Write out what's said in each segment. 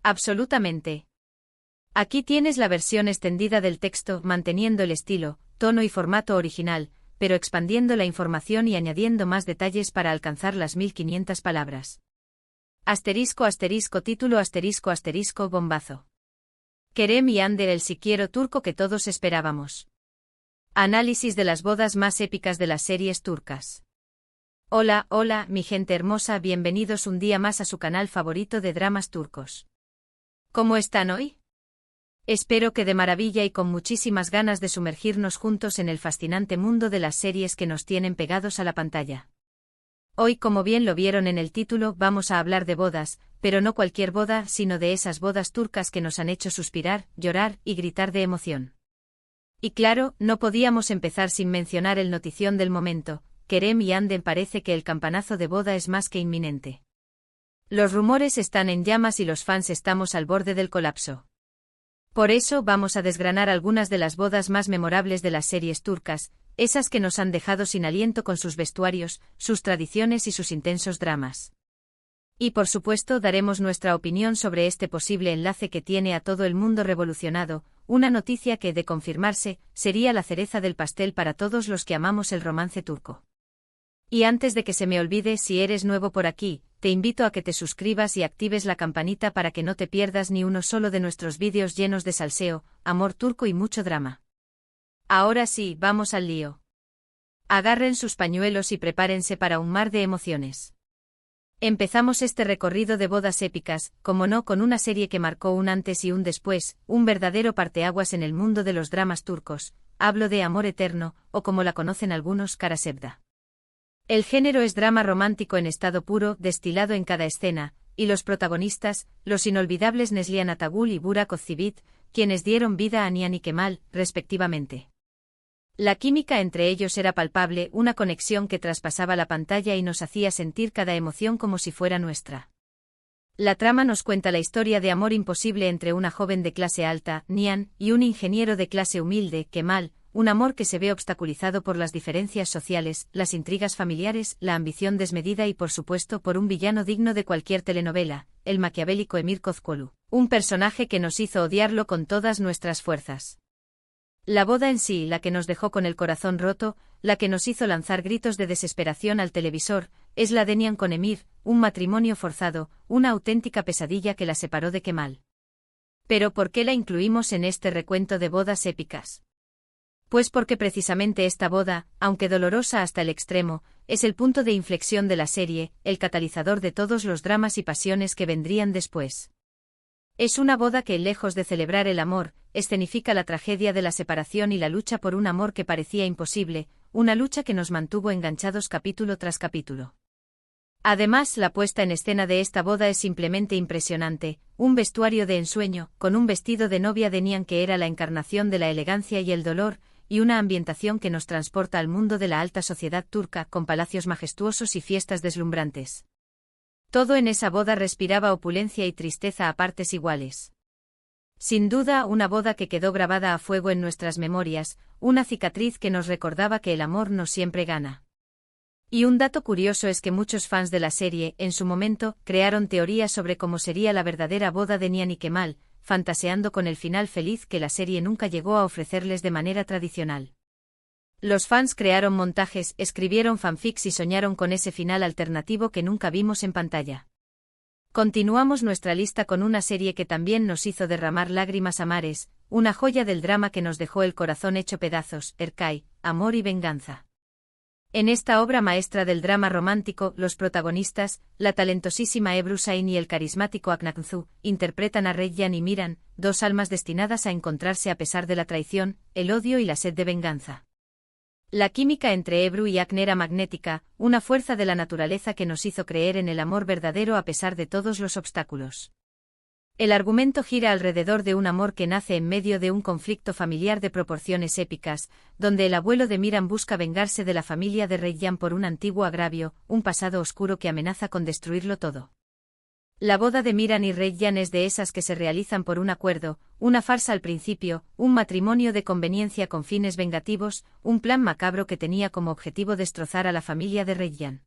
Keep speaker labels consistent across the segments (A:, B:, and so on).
A: Absolutamente. Aquí tienes la versión extendida del texto, manteniendo el estilo, tono y formato original, pero expandiendo la información y añadiendo más detalles para alcanzar las 1500 palabras. Asterisco asterisco título asterisco asterisco bombazo. Kerem y Ander, el siquiero turco que todos esperábamos. Análisis de las bodas más épicas de las series turcas. Hola, mi gente hermosa, bienvenidos un día más a su canal favorito de dramas turcos. ¿Cómo están hoy? Espero que de maravilla y con muchísimas ganas de sumergirnos juntos en el fascinante mundo de las series que nos tienen pegados a la pantalla. Hoy, como bien lo vieron en el título, vamos a hablar de bodas, pero no cualquier boda, sino de esas bodas turcas que nos han hecho suspirar, llorar y gritar de emoción. Y claro, no podíamos empezar sin mencionar el notición del momento. Kerem y Ander, parece que el campanazo de boda es más que inminente. Los rumores están en llamas y los fans estamos al borde del colapso. Por eso vamos a desgranar algunas de las bodas más memorables de las series turcas, esas que nos han dejado sin aliento con sus vestuarios, sus tradiciones y sus intensos dramas. Y por supuesto daremos nuestra opinión sobre este posible enlace que tiene a todo el mundo revolucionado, una noticia que, de confirmarse, sería la cereza del pastel para todos los que amamos el romance turco. Y antes de que se me olvide, si eres nuevo por aquí, te invito a que te suscribas y actives la campanita para que no te pierdas ni uno solo de nuestros vídeos llenos de salseo, amor turco y mucho drama. Ahora sí, vamos al lío. Agarren sus pañuelos y prepárense para un mar de emociones. Empezamos este recorrido de bodas épicas, como no, con una serie que marcó un antes y un después, un verdadero parteaguas en el mundo de los dramas turcos. Hablo de Amor Eterno, o como la conocen algunos, Kara Sevda. El género es drama romántico en estado puro, destilado en cada escena, y los protagonistas, los inolvidables Neslihan Atagul y Burak Özçivit, quienes dieron vida a Nihan y Kemal, respectivamente. La química entre ellos era palpable, una conexión que traspasaba la pantalla y nos hacía sentir cada emoción como si fuera nuestra. La trama nos cuenta la historia de amor imposible entre una joven de clase alta, Nihan, y un ingeniero de clase humilde, Kemal, un amor que se ve obstaculizado por las diferencias sociales, las intrigas familiares, la ambición desmedida y por supuesto por un villano digno de cualquier telenovela, el maquiavélico Emir Kozkolu, un personaje que nos hizo odiarlo con todas nuestras fuerzas. La boda en sí, la que nos dejó con el corazón roto, la que nos hizo lanzar gritos de desesperación al televisor, es la de Nihan con Emir, un matrimonio forzado, una auténtica pesadilla que la separó de Kemal. ¿Pero por qué la incluimos en este recuento de bodas épicas? Pues porque precisamente esta boda, aunque dolorosa hasta el extremo, es el punto de inflexión de la serie, el catalizador de todos los dramas y pasiones que vendrían después. Es una boda que, lejos de celebrar el amor, escenifica la tragedia de la separación y la lucha por un amor que parecía imposible, una lucha que nos mantuvo enganchados capítulo tras capítulo. Además, la puesta en escena de esta boda es simplemente impresionante, un vestuario de ensueño, con un vestido de novia de Nihan que era la encarnación de la elegancia y el dolor, y una ambientación que nos transporta al mundo de la alta sociedad turca, con palacios majestuosos y fiestas deslumbrantes. Todo en esa boda respiraba opulencia y tristeza a partes iguales. Sin duda, una boda que quedó grabada a fuego en nuestras memorias, una cicatriz que nos recordaba que el amor no siempre gana. Y un dato curioso es que muchos fans de la serie, en su momento, crearon teorías sobre cómo sería la verdadera boda de Nihan y Kemal, fantaseando con el final feliz que la serie nunca llegó a ofrecerles de manera tradicional. Los fans crearon montajes, escribieron fanfics y soñaron con ese final alternativo que nunca vimos en pantalla. Continuamos nuestra lista con una serie que también nos hizo derramar lágrimas a mares, una joya del drama que nos dejó el corazón hecho pedazos, Erkay, Amor y Venganza. En esta obra maestra del drama romántico, los protagonistas, la talentosísima Ebru Şahin y el carismático Aknaknzu, interpretan a Reyyan y Miran, dos almas destinadas a encontrarse a pesar de la traición, el odio y la sed de venganza. La química entre Ebru y Akne era magnética, una fuerza de la naturaleza que nos hizo creer en el amor verdadero a pesar de todos los obstáculos. El argumento gira alrededor de un amor que nace en medio de un conflicto familiar de proporciones épicas, donde el abuelo de Miran busca vengarse de la familia de Reyyan por un antiguo agravio, un pasado oscuro que amenaza con destruirlo todo. La boda de Miran y Reyyan es de esas que se realizan por un acuerdo, una farsa al principio, un matrimonio de conveniencia con fines vengativos, un plan macabro que tenía como objetivo destrozar a la familia de Reyyan.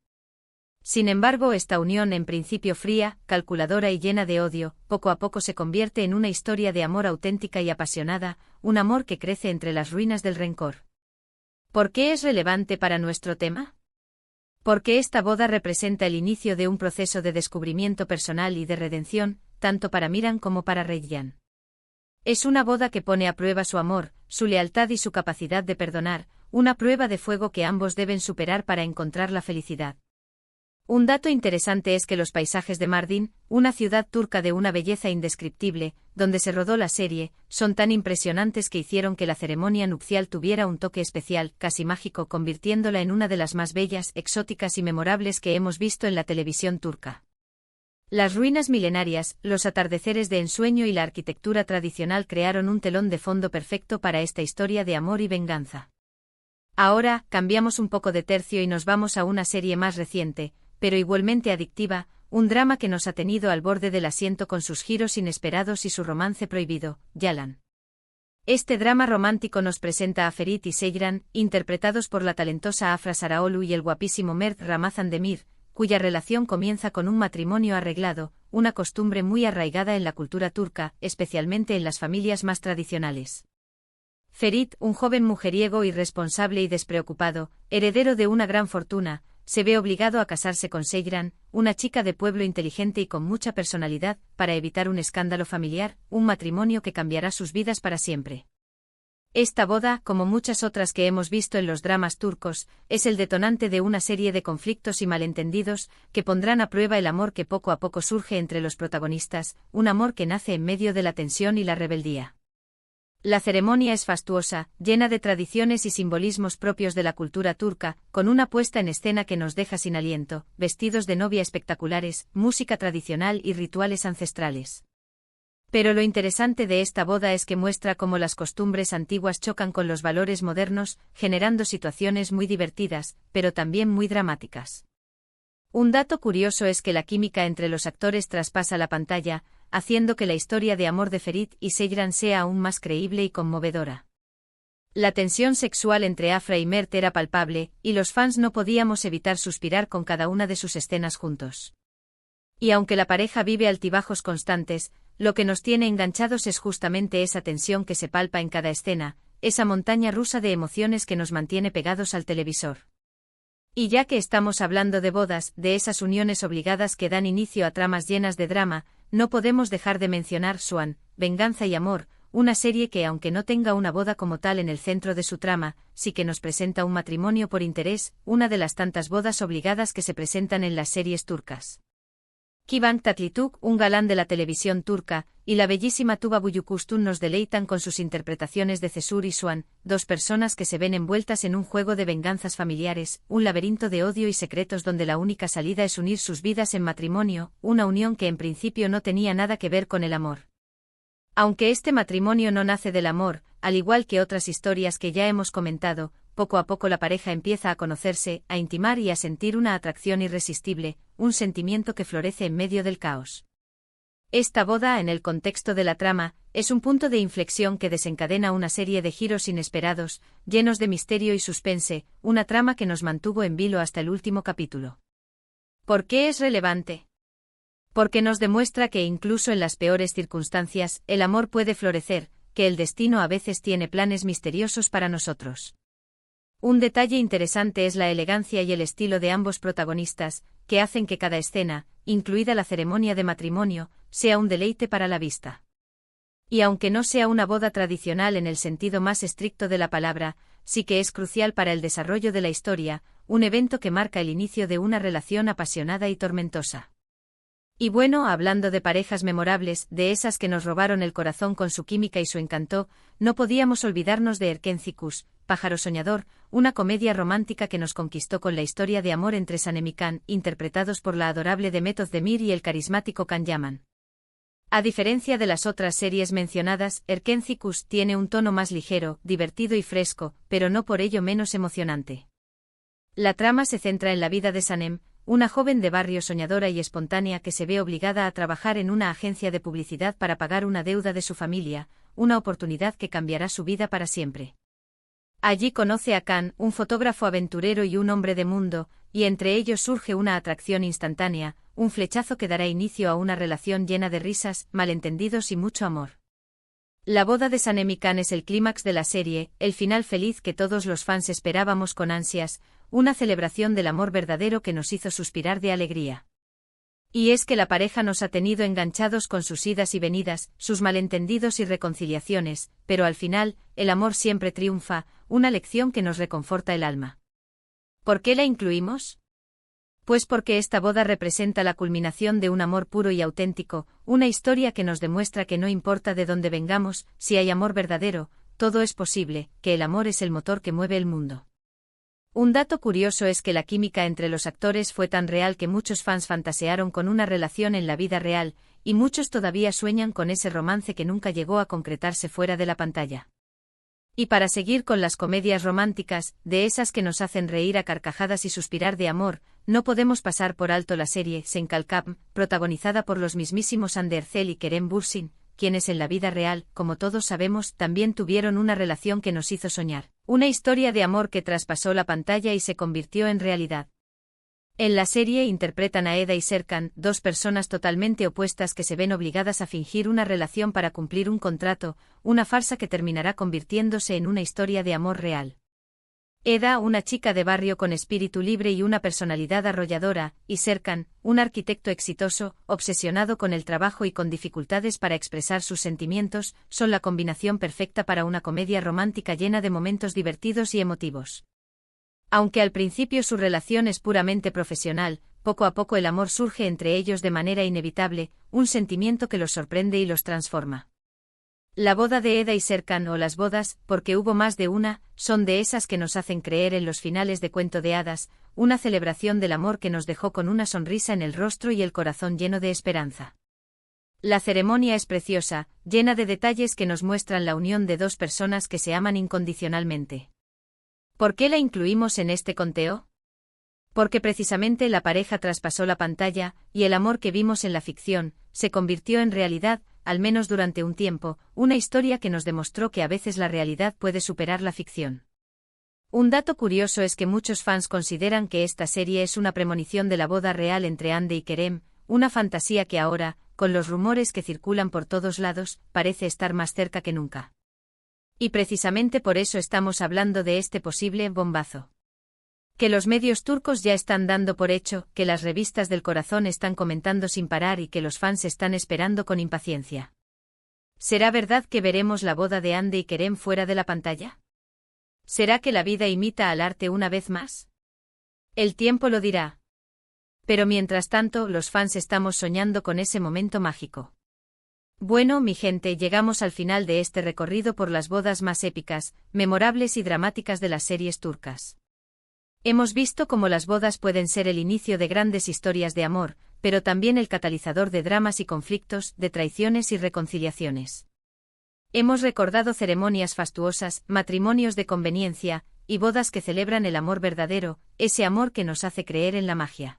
A: Sin embargo, esta unión en principio fría, calculadora y llena de odio, poco a poco se convierte en una historia de amor auténtica y apasionada, un amor que crece entre las ruinas del rencor. ¿Por qué es relevante para nuestro tema? Porque esta boda representa el inicio de un proceso de descubrimiento personal y de redención, tanto para Miran como para Reggian. Es una boda que pone a prueba su amor, su lealtad y su capacidad de perdonar, una prueba de fuego que ambos deben superar para encontrar la felicidad. Un dato interesante es que los paisajes de Mardin, una ciudad turca de una belleza indescriptible, donde se rodó la serie, son tan impresionantes que hicieron que la ceremonia nupcial tuviera un toque especial, casi mágico, convirtiéndola en una de las más bellas, exóticas y memorables que hemos visto en la televisión turca. Las ruinas milenarias, los atardeceres de ensueño y la arquitectura tradicional crearon un telón de fondo perfecto para esta historia de amor y venganza. Ahora, cambiamos un poco de tercio y nos vamos a una serie más reciente, pero igualmente adictiva, un drama que nos ha tenido al borde del asiento con sus giros inesperados y su romance prohibido, Yalan. Este drama romántico nos presenta a Ferit y Seyran, interpretados por la talentosa Afra Saraolu y el guapísimo Mert Ramazan Demir, cuya relación comienza con un matrimonio arreglado, una costumbre muy arraigada en la cultura turca, especialmente en las familias más tradicionales. Ferit, un joven mujeriego irresponsable y despreocupado, heredero de una gran fortuna, se ve obligado a casarse con Seyran, una chica de pueblo inteligente y con mucha personalidad, para evitar un escándalo familiar, un matrimonio que cambiará sus vidas para siempre. Esta boda, como muchas otras que hemos visto en los dramas turcos, es el detonante de una serie de conflictos y malentendidos, que pondrán a prueba el amor que poco a poco surge entre los protagonistas, un amor que nace en medio de la tensión y la rebeldía. La ceremonia es fastuosa, llena de tradiciones y simbolismos propios de la cultura turca, con una puesta en escena que nos deja sin aliento, vestidos de novia espectaculares, música tradicional y rituales ancestrales. Pero lo interesante de esta boda es que muestra cómo las costumbres antiguas chocan con los valores modernos, generando situaciones muy divertidas, pero también muy dramáticas. Un dato curioso es que la química entre los actores traspasa la pantalla, haciendo que la historia de amor de Ferit y Seyran sea aún más creíble y conmovedora. La tensión sexual entre Afra y Mert era palpable, y los fans no podíamos evitar suspirar con cada una de sus escenas juntos. Y aunque la pareja vive altibajos constantes, lo que nos tiene enganchados es justamente esa tensión que se palpa en cada escena, esa montaña rusa de emociones que nos mantiene pegados al televisor. Y ya que estamos hablando de bodas, de esas uniones obligadas que dan inicio a tramas llenas de drama, no podemos dejar de mencionar Swan, Venganza y Amor, una serie que aunque no tenga una boda como tal en el centro de su trama, sí que nos presenta un matrimonio por interés, una de las tantas bodas obligadas que se presentan en las series turcas. Kıvanç Tatlıtuğ, un galán de la televisión turca, y la bellísima Tuba Büyüküstün nos deleitan con sus interpretaciones de Cesur y Swan, dos personas que se ven envueltas en un juego de venganzas familiares, un laberinto de odio y secretos donde la única salida es unir sus vidas en matrimonio, una unión que en principio no tenía nada que ver con el amor. Aunque este matrimonio no nace del amor, al igual que otras historias que ya hemos comentado, poco a poco la pareja empieza a conocerse, a intimar y a sentir una atracción irresistible, un sentimiento que florece en medio del caos. Esta boda, en el contexto de la trama, es un punto de inflexión que desencadena una serie de giros inesperados, llenos de misterio y suspense, una trama que nos mantuvo en vilo hasta el último capítulo. ¿Por qué es relevante? Porque nos demuestra que incluso en las peores circunstancias, el amor puede florecer, que el destino a veces tiene planes misteriosos para nosotros. Un detalle interesante es la elegancia y el estilo de ambos protagonistas, que hacen que cada escena, incluida la ceremonia de matrimonio, sea un deleite para la vista. Y aunque no sea una boda tradicional en el sentido más estricto de la palabra, sí que es crucial para el desarrollo de la historia, un evento que marca el inicio de una relación apasionada y tormentosa. Y bueno, hablando de parejas memorables, de esas que nos robaron el corazón con su química y su encanto, no podíamos olvidarnos de Erkencikus, Pájaro Soñador, una comedia romántica que nos conquistó con la historia de amor entre Sanem y Can, interpretados por la adorable Demet Özdemir y el carismático Can Yaman. A diferencia de las otras series mencionadas, Erkencikus tiene un tono más ligero, divertido y fresco, pero no por ello menos emocionante. La trama se centra en la vida de Sanem, una joven de barrio soñadora y espontánea que se ve obligada a trabajar en una agencia de publicidad para pagar una deuda de su familia, una oportunidad que cambiará su vida para siempre. Allí conoce a Can, un fotógrafo aventurero y un hombre de mundo, y entre ellos surge una atracción instantánea, un flechazo que dará inicio a una relación llena de risas, malentendidos y mucho amor. La boda de Sanemi Can es el clímax de la serie, el final feliz que todos los fans esperábamos con ansias, una celebración del amor verdadero que nos hizo suspirar de alegría. Y es que la pareja nos ha tenido enganchados con sus idas y venidas, sus malentendidos y reconciliaciones, pero al final, el amor siempre triunfa, una lección que nos reconforta el alma. ¿Por qué la incluimos? Pues porque esta boda representa la culminación de un amor puro y auténtico, una historia que nos demuestra que no importa de dónde vengamos, si hay amor verdadero, todo es posible, que el amor es el motor que mueve el mundo. Un dato curioso es que la química entre los actores fue tan real que muchos fans fantasearon con una relación en la vida real, y muchos todavía sueñan con ese romance que nunca llegó a concretarse fuera de la pantalla. Y para seguir con las comedias románticas, de esas que nos hacen reír a carcajadas y suspirar de amor, no podemos pasar por alto la serie Senkalkam, protagonizada por los mismísimos Hande Erçel y Kerem Bürsin, quienes en la vida real, como todos sabemos, también tuvieron una relación que nos hizo soñar. Una historia de amor que traspasó la pantalla y se convirtió en realidad. En la serie interpretan a Eda y Serkan, dos personas totalmente opuestas que se ven obligadas a fingir una relación para cumplir un contrato, una farsa que terminará convirtiéndose en una historia de amor real. Eda, una chica de barrio con espíritu libre y una personalidad arrolladora, y Serkan, un arquitecto exitoso, obsesionado con el trabajo y con dificultades para expresar sus sentimientos, son la combinación perfecta para una comedia romántica llena de momentos divertidos y emotivos. Aunque al principio su relación es puramente profesional, poco a poco el amor surge entre ellos de manera inevitable, un sentimiento que los sorprende y los transforma. La boda de Eda y Serkan, o las bodas, porque hubo más de una, son de esas que nos hacen creer en los finales de cuento de hadas, una celebración del amor que nos dejó con una sonrisa en el rostro y el corazón lleno de esperanza. La ceremonia es preciosa, llena de detalles que nos muestran la unión de dos personas que se aman incondicionalmente. ¿Por qué la incluimos en este conteo? Porque precisamente la pareja traspasó la pantalla, y el amor que vimos en la ficción, se convirtió en realidad, al menos durante un tiempo, una historia que nos demostró que a veces la realidad puede superar la ficción. Un dato curioso es que muchos fans consideran que esta serie es una premonición de la boda real entre Hande y Kerem, una fantasía que ahora, con los rumores que circulan por todos lados, parece estar más cerca que nunca. Y precisamente por eso estamos hablando de este posible bombazo. Que los medios turcos ya están dando por hecho, que las revistas del corazón están comentando sin parar y que los fans están esperando con impaciencia. ¿Será verdad que veremos la boda de Hande y Kerem fuera de la pantalla? ¿Será que la vida imita al arte una vez más? El tiempo lo dirá. Pero mientras tanto, los fans estamos soñando con ese momento mágico. Bueno, mi gente, llegamos al final de este recorrido por las bodas más épicas, memorables y dramáticas de las series turcas. Hemos visto cómo las bodas pueden ser el inicio de grandes historias de amor, pero también el catalizador de dramas y conflictos, de traiciones y reconciliaciones. Hemos recordado ceremonias fastuosas, matrimonios de conveniencia, y bodas que celebran el amor verdadero, ese amor que nos hace creer en la magia.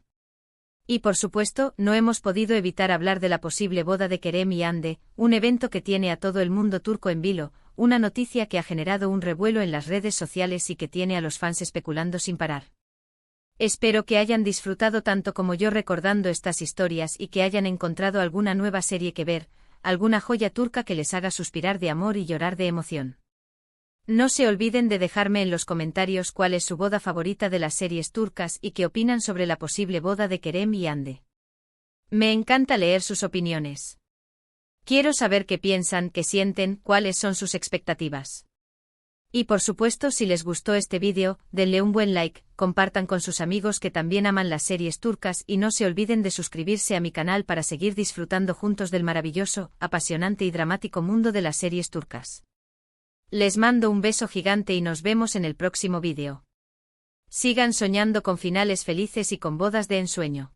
A: Y por supuesto, no hemos podido evitar hablar de la posible boda de Kerem y Hande, un evento que tiene a todo el mundo turco en vilo, una noticia que ha generado un revuelo en las redes sociales y que tiene a los fans especulando sin parar. Espero que hayan disfrutado tanto como yo recordando estas historias y que hayan encontrado alguna nueva serie que ver, alguna joya turca que les haga suspirar de amor y llorar de emoción. No se olviden de dejarme en los comentarios cuál es su boda favorita de las series turcas y qué opinan sobre la posible boda de Kerem y Hande. Me encanta leer sus opiniones. Quiero saber qué piensan, qué sienten, cuáles son sus expectativas. Y por supuesto, si les gustó este vídeo, denle un buen like, compartan con sus amigos que también aman las series turcas y no se olviden de suscribirse a mi canal para seguir disfrutando juntos del maravilloso, apasionante y dramático mundo de las series turcas. Les mando un beso gigante y nos vemos en el próximo vídeo. Sigan soñando con finales felices y con bodas de ensueño.